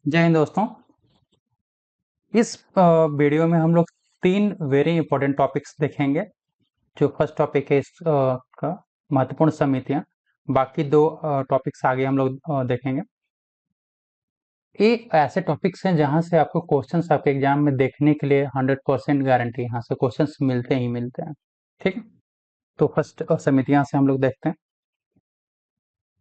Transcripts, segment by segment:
जय हिंद दोस्तों। इस वीडियो में हम लोग 3 वेरी इंपॉर्टेंट टॉपिक्स देखेंगे। जो फर्स्ट टॉपिक है का महत्वपूर्ण समितियां, बाकी 2 टॉपिक्स आगे हम लोग देखेंगे। ये ऐसे टॉपिक्स हैं जहां से आपको क्वेश्चंस आपके एग्जाम में देखने के लिए 100% गारंटी, यहाँ से क्वेश्चंस मिलते ही मिलते हैं। ठीक है, तो फर्स्ट समितियां से हम लोग देखते हैं।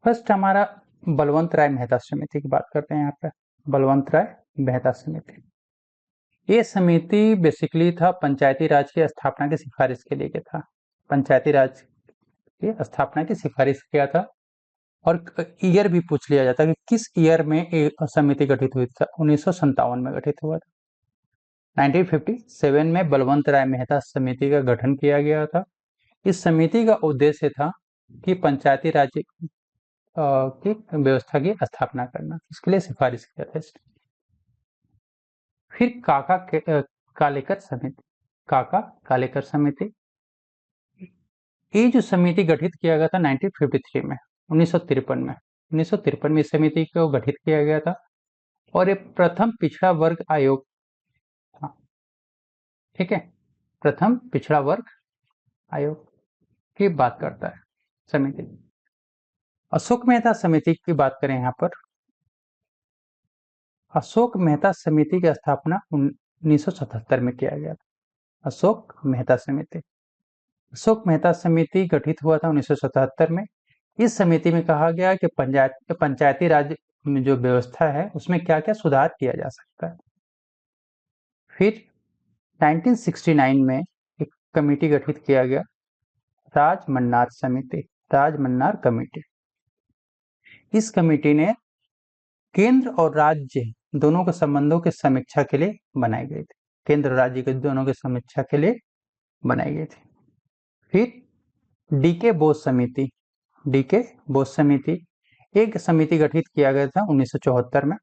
फर्स्ट हमारा बलवंत राय मेहता समिति की बात करते हैं। यहाँ पे बलवंत राय मेहता समिति, ये समिति बेसिकली था पंचायती राज की स्थापना की सिफारिश के लिए था। पंचायती राज की स्थापना की सिफारिश किया था और ईयर भी पूछ लिया जाता कि किस ईयर में ये समिति गठित हुई था। 1957 में गठित हुआ था। 1957 में बलवंत राय मेहता समिति का गठन किया गया था। इस समिति का उद्देश्य था कि पंचायती राज की व्यवस्था की स्थापना करना, इसके लिए सिफारिश किया था। फिर कालेकर समिति, काका कालेकर समिति, ये जो समिति गठित किया गया था 1953 में, 1953 में इस समिति को गठित किया गया था और ये प्रथम पिछड़ा वर्ग आयोग था। ठीक है, प्रथम पिछड़ा वर्ग आयोग की बात करता है समिति। अशोक मेहता समिति की बात करें यहाँ पर, अशोक मेहता समिति की स्थापना 1977 में किया गया था। अशोक मेहता समिति, अशोक मेहता समिति गठित हुआ था 1977 में। इस समिति में कहा गया कि पंचायती राज में जो व्यवस्था है उसमें क्या क्या सुधार किया जा सकता है। फिर 1969 में एक कमेटी गठित किया गया, राजमन्नार समिति, राजमन्नार कमेटी। इस कमेटी ने केंद्र और राज्य दोनों के संबंधों के समीक्षा के लिए बनाई गई थी। केंद्र और राज्य के दोनों के समीक्षा के लिए बनाई गई थी। फिर डीके बोस समिति, डीके बोस समिति, एक समिति गठित किया गया था 1974 में।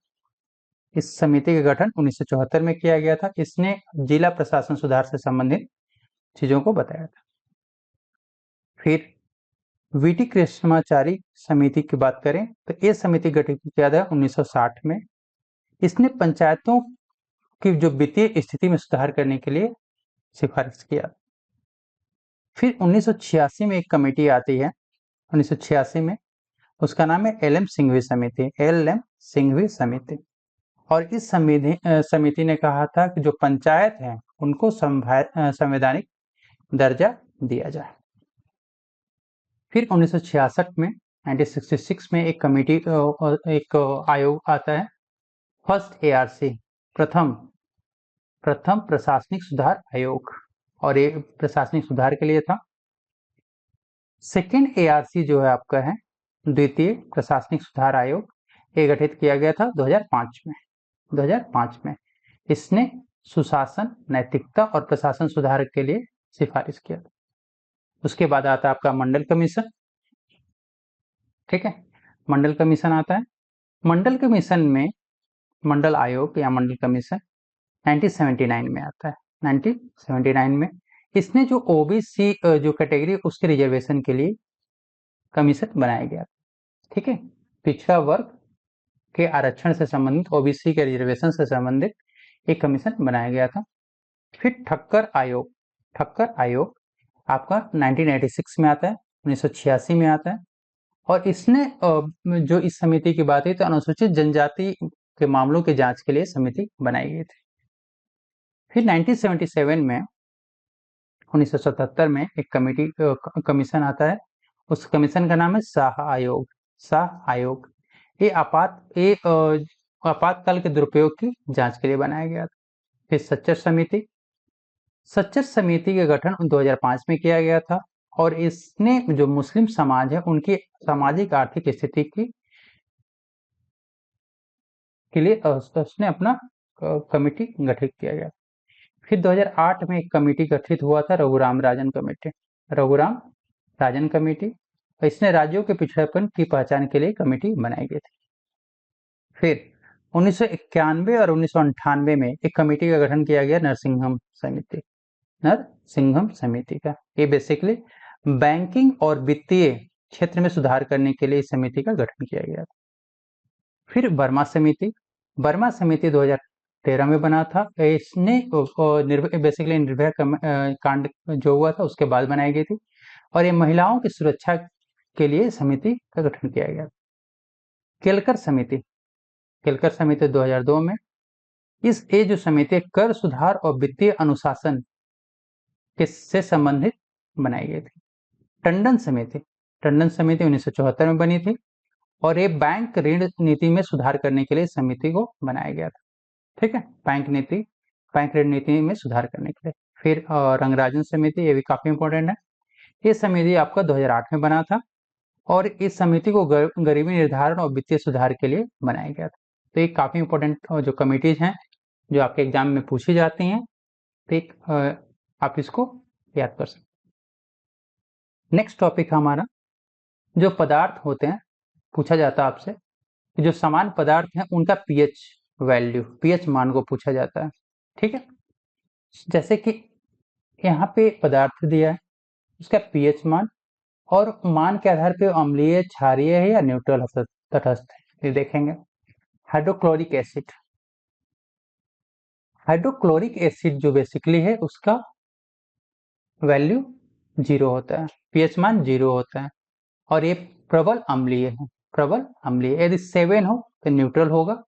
इस समिति का गठन 1974 में किया गया था। इसने जिला प्रशासन सुधार से संबंधित चीजों को बताया था। फिर वीटी कृष्णमाचारी समिति की बात करें तो ये समिति गठित किया था 1960 में। इसने पंचायतों की जो वित्तीय स्थिति में सुधार करने के लिए सिफारिश किया। फिर 1986 में एक कमेटी आती है, 1986 में, उसका नाम है एल एम सिंघवी समिति, एल एम सिंघवी समिति। और इस समिति ने कहा था कि जो पंचायत है उनको संवैधानिक दर्जा दिया जाए। फिर 1966 में, 1966 में एक कमेटी, एक आयोग आता है, फर्स्ट एआरसी, प्रथम प्रशासनिक सुधार आयोग, और ये प्रशासनिक सुधार के लिए था। सेकेंड एआरसी जो है आपका है द्वितीय प्रशासनिक सुधार आयोग, ये गठित किया गया था 2005 में, 2005 में। इसने सुशासन, नैतिकता और प्रशासन सुधार के लिए सिफारिश किया। उसके बाद आता है आपका मंडल कमीशन। ठीक है, मंडल कमीशन आता है। मंडल कमीशन में, मंडल आयोग या मंडल कमीशन 1979 में आता है, 1979 में। इसने जो ओबीसी जो कैटेगरी उसके रिजर्वेशन के लिए कमीशन बनाया गया। ठीक है, पिछड़ा वर्ग के आरक्षण से संबंधित, ओबीसी के रिजर्वेशन से संबंधित एक कमीशन बनाया गया था। फिर ठक्कर आयोग, ठक्कर आयोग आपका 1986 में आता है, 1986 में आता है। और इसने जो इस समिति की बात है तो अनुसूचित जनजाति के मामलों की जांच के लिए समिति बनाई गई थी। फिर 1977 में, 1977 में एक कमीशन आता है। उस कमीशन का नाम है शाह आयोग, शाह आयोग। ये आपातकाल के दुरुपयोग की जांच के लिए बनाया गया था। फिर सच्चर समिति, सच्चर समिति का गठन 2005 में किया गया था और इसने जो मुस्लिम समाज है उनकी सामाजिक आर्थिक स्थिति के लिए उसने अपना कमेटी गठित किया गया। फिर 2008 में एक कमेटी गठित हुआ था, रघुराम राजन कमेटी, रघुराम राजन कमेटी। इसने राज्यों के पिछड़ेपन की पहचान के लिए कमेटी बनाई गई थी। फिर 1991 और 1998 में एक कमेटी का गठन किया गया, नरसिंघम समिति, नरसिंघम समिति का। ये बेसिकली बैंकिंग और वित्तीय क्षेत्र में सुधार करने के लिए इस समिति का गठन किया गया था। फिर वर्मा समिति, बर्मा समिति 2013 में बना था। इसने बेसिकली निर्भया कांड जो हुआ था उसके बाद बनाई गई थी, और ये महिलाओं की सुरक्षा के लिए समिति का गठन किया गया। केलकर समिति 2002 में ये जो समिति कर सुधार और वित्तीय अनुशासन से संबंधित बनाई गई थी। टंडन समिति 1974 में बनी थी, और ये बैंक ऋण नीति में सुधार करने के लिए समिति को बनाया गया था। ठीक है, बैंक ऋण नीति में सुधार करने के लिए। फिर रंगराजन समिति, ये भी काफी इंपॉर्टेंट है। ये समिति आपका 2008 में बना था, और इस समिति को गरीबी निर्धारण और वित्तीय सुधार के लिए बनाया गया था। तो ये काफी इंपॉर्टेंट जो कमिटीज हैं जो आपके एग्जाम में पूछी जाती हैं, तो आप इसको याद कर सकते। नेक्स्ट टॉपिक हमारा जो पदार्थ होते हैं, पूछा जाता है आपसे कि जो समान पदार्थ हैं उनका पीएच वैल्यू, पीएच मान को पूछा जाता है। ठीक है, जैसे कि यहाँ पे पदार्थ दिया है, उसका पीएच मान, और मान के आधार पे अम्लीय, क्षारीय है या न्यूट्रल तटस्थ है, ये देखेंगे। हाइड्रोक्लोरिक एसिड जो बेसिकली है उसका वैल्यू 0 होता है, पीएच मान 0 होता है, और ये प्रबल अम्लीय है। यदि 7 हो तो न्यूट्रल होगा,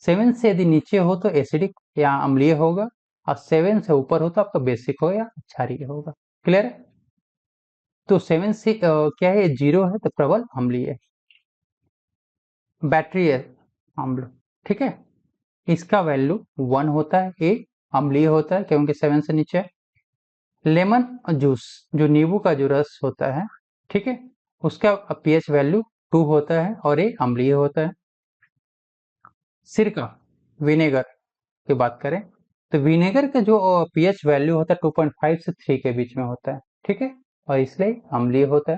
7 से यदि नीचे हो तो एसिडिक या अम्लीय होगा, और 7 से ऊपर हो तो आपका बेसिक हो या क्षारीय होगा। क्लियर है? तो 7 से क्या है, 0 है तो प्रबल अम्लीय है। बैटरी अम्ल, ठीक है, इसका वैल्यू 1 होता है, ए अम्लीय होता है क्योंकि 7 से नीचे है। लेमन जूस, जो नींबू का जो रस होता है, ठीक है, उसका पीएच वैल्यू 2 होता है और ये अम्लीय होता है। सिरका, विनेगर की बात करें तो विनेगर का जो पीएच वैल्यू होता है 2.5 से 3 के बीच में होता है, ठीक है, और इसलिए अम्लीय होता है।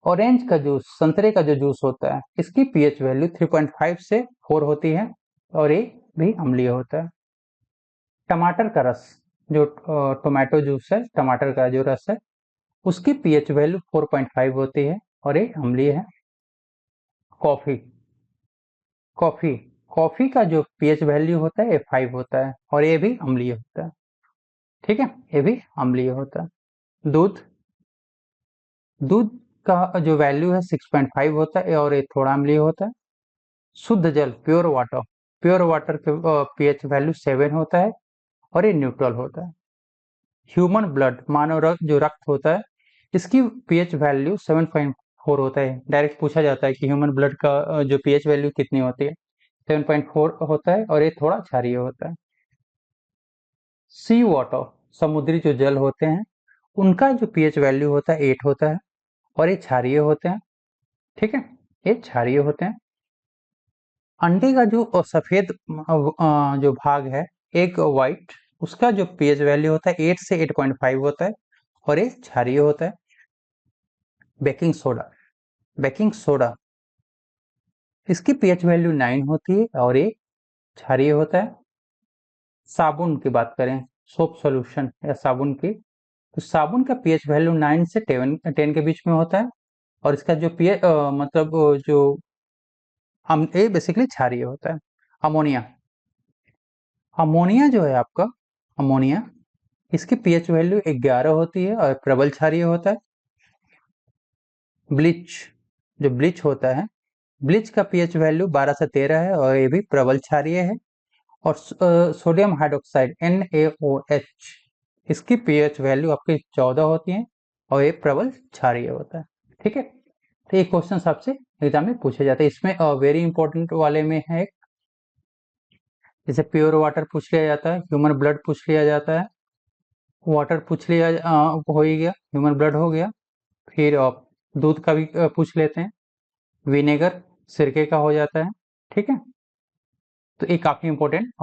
ऑरेंज का जूस, संतरे का जो जूस होता है, इसकी पीएच वैल्यू 3.5 से 4 होती है, और ये भी अम्लीय होता है। टमाटर का रस, जो टोमेटो जूस है, टमाटर का जो रस है, उसकी पीएच वैल्यू 4.5 होती है, और ये अम्लीय है। कॉफी का जो पीएच वैल्यू होता है ये 5 होता है, और ये भी अम्लीय होता है। ठीक है, ये भी अम्लीय होता है। दूध का जो वैल्यू है 6.5 होता है, और ये थोड़ा अम्लीय होता है। शुद्ध जल, प्योर वाटर के पीएच वैल्यू 7 होता है, और ये न्यूट्रल होता है। ह्यूमन ब्लड, मानव जो रक्त होता है, इसकी पीएच वैल्यू 7.4 होता है। डायरेक्ट पूछा जाता है कि ह्यूमन ब्लड का जो पीएच वैल्यू कितनी होती है, 7.4 होता है, और ये थोड़ा क्षारीय होता है। सी वाटर, समुद्री जो जल होते हैं, उनका जो पीएच वैल्यू होता है 8 होता है, और ये क्षारीय होते हैं। ठीक है, ये क्षारीय होते हैं। अंडे का जो सफेद जो भाग है, एक व्हाइट, उसका जो पीएच वैल्यू होता है 8 से 8.5 होता है, और ये क्षारीय होता है। बेकिंग सोडा, इसकी पीएच वैल्यू 9 होती है, और ये क्षारीय होता है। साबुन की बात करें, सोप सॉल्यूशन या साबुन की, तो साबुन का पीएच वैल्यू 9 से 10 के बीच में होता है, और इसका जो पीएच मतलब जो ये बेसिकली क्षारीय होता है। अमोनिया जो है आपका, अमोनिया, इसकी पीएच वैल्यू 11 होती है, और प्रबल क्षारीय होता है। ब्लीच होता है, ब्लीच का पीएच वैल्यू 12 से 13 है, और ये भी प्रबल क्षारीय है। और सोडियम हाइड्रोक्साइड, NaOH, इसकी पीएच वैल्यू आपकी 14 होती है, और ये प्रबल क्षारीय होता है। ठीक है, तो ये क्वेश्चन आपसे एग्जाम में पूछे जाते हैं। इसमें वेरी इंपॉर्टेंट वाले में है, जैसे प्योर वाटर पूछ लिया जाता है, ह्यूमन ब्लड पूछ लिया जाता है, वाटर पूछ लिया हो ही गया, ह्यूमन ब्लड हो गया, फिर दूध का भी पूछ लेते हैं, विनेगर सिरके का हो जाता है। ठीक है, तो ये काफी इंपॉर्टेंट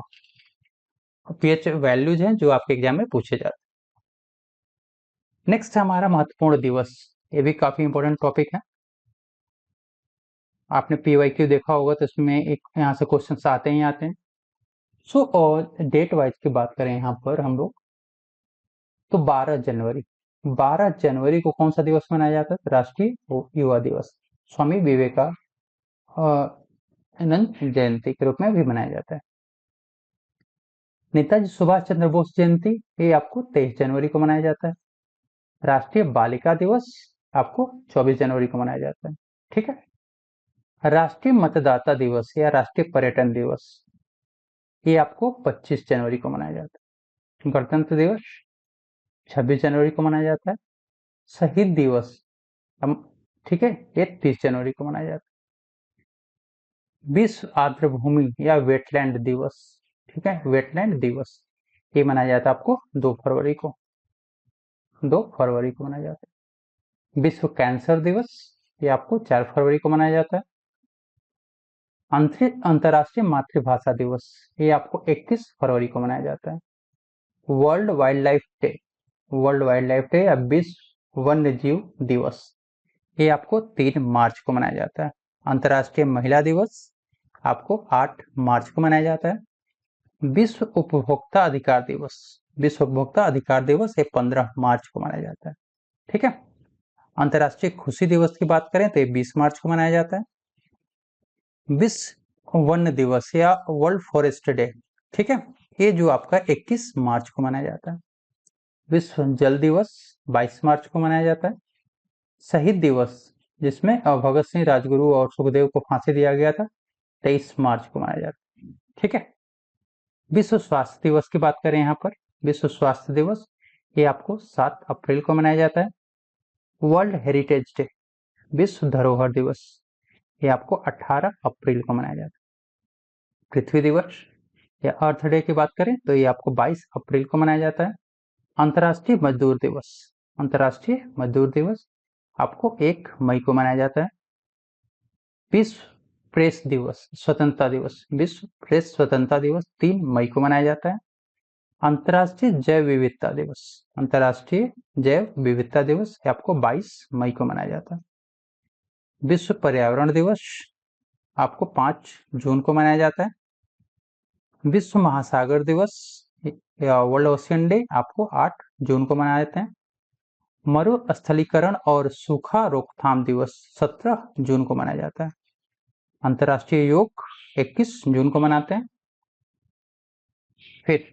पीएच वैल्यूज हैं जो आपके एग्जाम में पूछे जाते हैं। नेक्स्ट है हमारा महत्वपूर्ण दिवस, ये भी काफी इंपॉर्टेंट टॉपिक है। आपने पीवाईक्यू देखा होगा तो इसमें एक यहाँ से क्वेश्चन आते ही आते हैं। सो डेट वाइज की बात करें यहाँ पर हम लोग, तो 12 जनवरी को कौन सा दिवस मनाया जाता है? राष्ट्रीय युवा दिवस। स्वामी आनंद जयंती के रूप में भी मनाया जाता है। नेताजी सुभाष चंद्र बोस जयंती ये आपको 23 जनवरी को मनाया जाता है। राष्ट्रीय बालिका दिवस आपको 24 जनवरी को मनाया जाता है। ठीक है। राष्ट्रीय मतदाता दिवस या राष्ट्रीय पर्यटन दिवस ये आपको 25 जनवरी को मनाया जाता है। गणतंत्र दिवस 26 जनवरी को मनाया जाता है। शहीद दिवस ठीक है, ये 30 जनवरी को मनाया जाता है। विश्व आर्द्र भूमि या वेटलैंड दिवस, ठीक है, वेटलैंड दिवस ये मनाया जाता है आपको 2 फरवरी को, 2 फरवरी को मनाया जाता है। विश्व कैंसर दिवस ये आपको 4 फरवरी को मनाया जाता है। अंतर्राष्ट्रीय मातृभाषा दिवस ये आपको 21 फरवरी को मनाया जाता है। World wild life day, world wild life day या विश्व वन्य जीव दिवस ये आपको 3 मार्च को मनाया जाता है। अंतर्राष्ट्रीय महिला दिवस आपको 8 मार्च को मनाया जाता है। विश्व उपभोक्ता अधिकार दिवस, विश्व उपभोक्ता अधिकार दिवस ये 15 मार्च को मनाया जाता है। ठीक है। अंतर्राष्ट्रीय खुशी दिवस की बात करें तो ये 20 मार्च को मनाया जाता है। विश्व वन दिवस या वर्ल्ड फॉरेस्ट डे, ठीक है, ये जो आपका 21 मार्च को मनाया जाता है। विश्व जल दिवस 22 मार्च को मनाया जाता है। शहीद दिवस जिसमें भगत सिंह, राजगुरु और सुखदेव को फांसी दिया गया था, 23 मार्च को मनाया जाता है। ठीक है। विश्व स्वास्थ्य दिवस की बात करें यहाँ पर, विश्व स्वास्थ्य दिवस ये आपको 7 अप्रैल को मनाया जाता है। वर्ल्ड हेरिटेज डे, विश्व धरोहर दिवस ये आपको 18 अप्रैल को मनाया जाता है। पृथ्वी दिवस या अर्थ डे की बात करें तो ये आपको 22 अप्रैल को मनाया जाता है। अंतर्राष्ट्रीय मजदूर दिवस, अंतर्राष्ट्रीय मजदूर दिवस आपको 1 मई को मनाया जाता है। विश्व प्रेस दिवस, स्वतंत्रता दिवस, विश्व प्रेस स्वतंत्रता दिवस 3 मई को मनाया जाता है। अंतर्राष्ट्रीय जैव विविधता दिवस, अंतर्राष्ट्रीय जैव विविधता दिवस आपको 22 मई को मनाया जाता है। विश्व पर्यावरण दिवस आपको 5 जून को मनाया जाता है। विश्व महासागर दिवस या वर्ल्ड ओशियन डे आपको 8 जून को मनाया जाता है। मरुस्थलीकरण और सूखा रोकथाम दिवस 17 जून को मनाया जाता है। अंतर्राष्ट्रीय योग 21 जून को मनाते हैं। फिर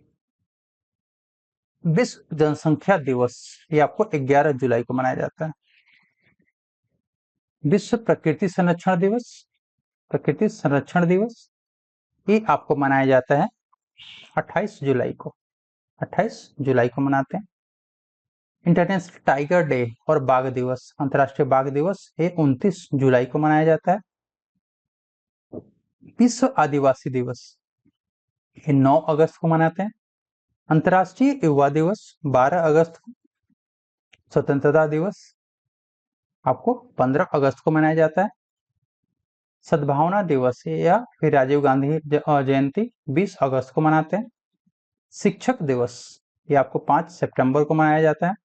विश्व जनसंख्या दिवस ये आपको 11 जुलाई को मनाया जाता है। विश्व प्रकृति संरक्षण दिवस, प्रकृति संरक्षण दिवस ये आपको मनाया जाता है 28 जुलाई को, 28 जुलाई को मनाते हैं। इंटरनेशनल टाइगर डे और बाघ दिवस, अंतर्राष्ट्रीय बाघ दिवस ये 29 जुलाई को मनाया जाता है। विश्व आदिवासी दिवस ये 9 अगस्त को मनाते हैं। अंतर्राष्ट्रीय युवा दिवस 12 अगस्त को। स्वतंत्रता दिवस आपको 15 अगस्त को मनाया जाता है। सद्भावना दिवस या फिर राजीव गांधी जयंती 20 अगस्त को मनाते हैं। शिक्षक दिवस ये आपको 5 सितंबर को मनाया जाता है।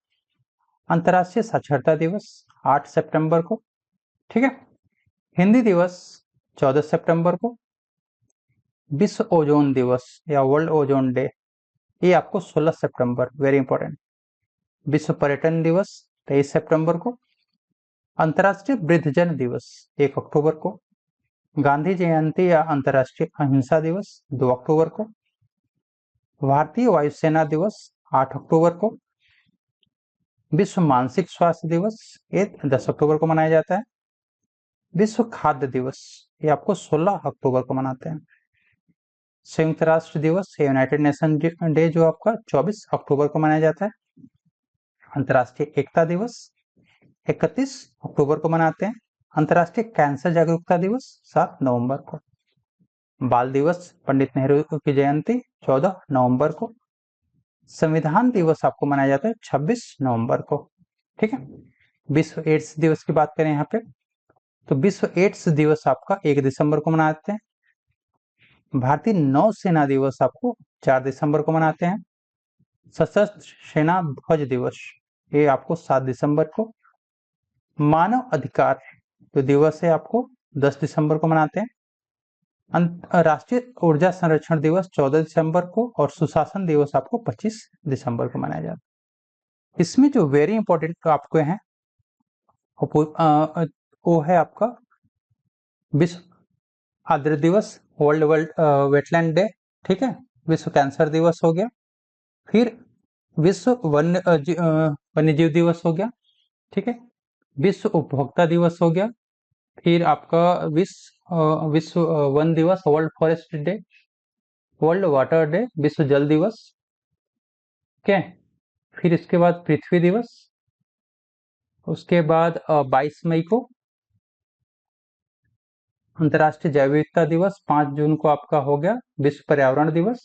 अंतर्राष्ट्रीय साक्षरता दिवस 8 सितंबर को, ठीक है। हिंदी दिवस 14 सितंबर को। विश्व ओजोन दिवस या वर्ल्ड ओजोन डे ये आपको 16 सितंबर, वेरी इंपॉर्टेंट। विश्व पर्यटन दिवस 23 सितंबर को। अंतर्राष्ट्रीय वृद्धजन दिवस 1 अक्टूबर को। गांधी जयंती या अंतर्राष्ट्रीय अहिंसा दिवस 2 अक्टूबर को। भारतीय वायुसेना दिवस 8 अक्टूबर को। विश्व मानसिक स्वास्थ्य दिवस ये 10 अक्टूबर को मनाया जाता है। विश्व खाद्य दिवस ये आपको 16 अक्टूबर को मनाते हैं। संयुक्त राष्ट्र दिवस यूनाइटेड नेशन डे जो आपका 24 अक्टूबर को मनाया जाता है। अंतर्राष्ट्रीय एकता दिवस 31 अक्टूबर को मनाते हैं। अंतर्राष्ट्रीय कैंसर जागरूकता दिवस 7 नवंबर को। बाल दिवस पंडित नेहरू की जयंती 14 नवंबर को। संविधान दिवस आपको मनाया जाता है 26 नवंबर को, ठीक है। विश्व एड्स दिवस की बात करें यहाँ पे तो विश्व एड्स दिवस आपका 1 दिसंबर को मनाते हैं। भारतीय नौसेना दिवस आपको 4 दिसंबर को मनाते हैं। सशस्त्र सेना ध्वज दिवस ये आपको 7 दिसंबर को। मानव अधिकार जो दिवस है आपको 10 दिसंबर को मनाते हैं। राष्ट्रीय ऊर्जा संरक्षण दिवस 14 दिसंबर को और सुशासन दिवस आपको 25 दिसंबर को मनाया जाता है। इसमें जो वेरी इंपॉर्टेंट आपको है वो है आपका विश्व आर्द्र दिवस, वर्ल्ड वेटलैंड डे, ठीक है, विश्व कैंसर दिवस हो गया, फिर विश्व वन्यजीव दिवस हो गया, ठीक है, विश्व उपभोक्ता दिवस हो गया, फिर आपका विश्व वन दिवस, world forest day, world water day, विश्व जल दिवस, ठीक है, फिर इसके बाद पृथ्वी दिवस, उसके बाद 22 मई को अंतर्राष्ट्रीय जैव विविधता दिवस, 5 जून को आपका हो गया विश्व पर्यावरण दिवस,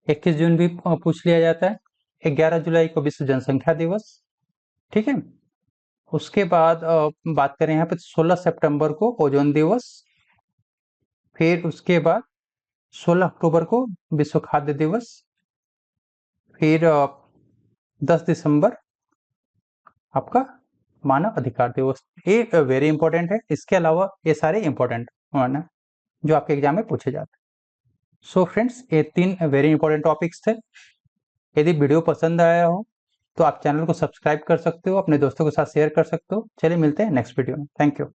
21 जून भी पूछ लिया जाता है, 11 जुलाई को विश्व जनसंख्या दिवस, ठीक है। उसके बाद बात करें यहाँ पे 16 सितंबर को ओजोन दिवस, फिर उसके बाद 16 अक्टूबर को विश्व खाद्य दिवस, फिर 10 दिसंबर आपका मानव अधिकार दिवस। ये वेरी इंपॉर्टेंट है, इसके अलावा ये सारे इंपॉर्टेंट होना जो आपके एग्जाम में पूछे जाते हैं। सो फ्रेंड्स, ये 3 वेरी इंपॉर्टेंट टॉपिक्स थे। यदि वीडियो पसंद आया हो तो आप चैनल को सब्सक्राइब कर सकते हो, अपने दोस्तों के साथ शेयर कर सकते हो। चलिए मिलते हैं नेक्स्ट वीडियो में। Thank you.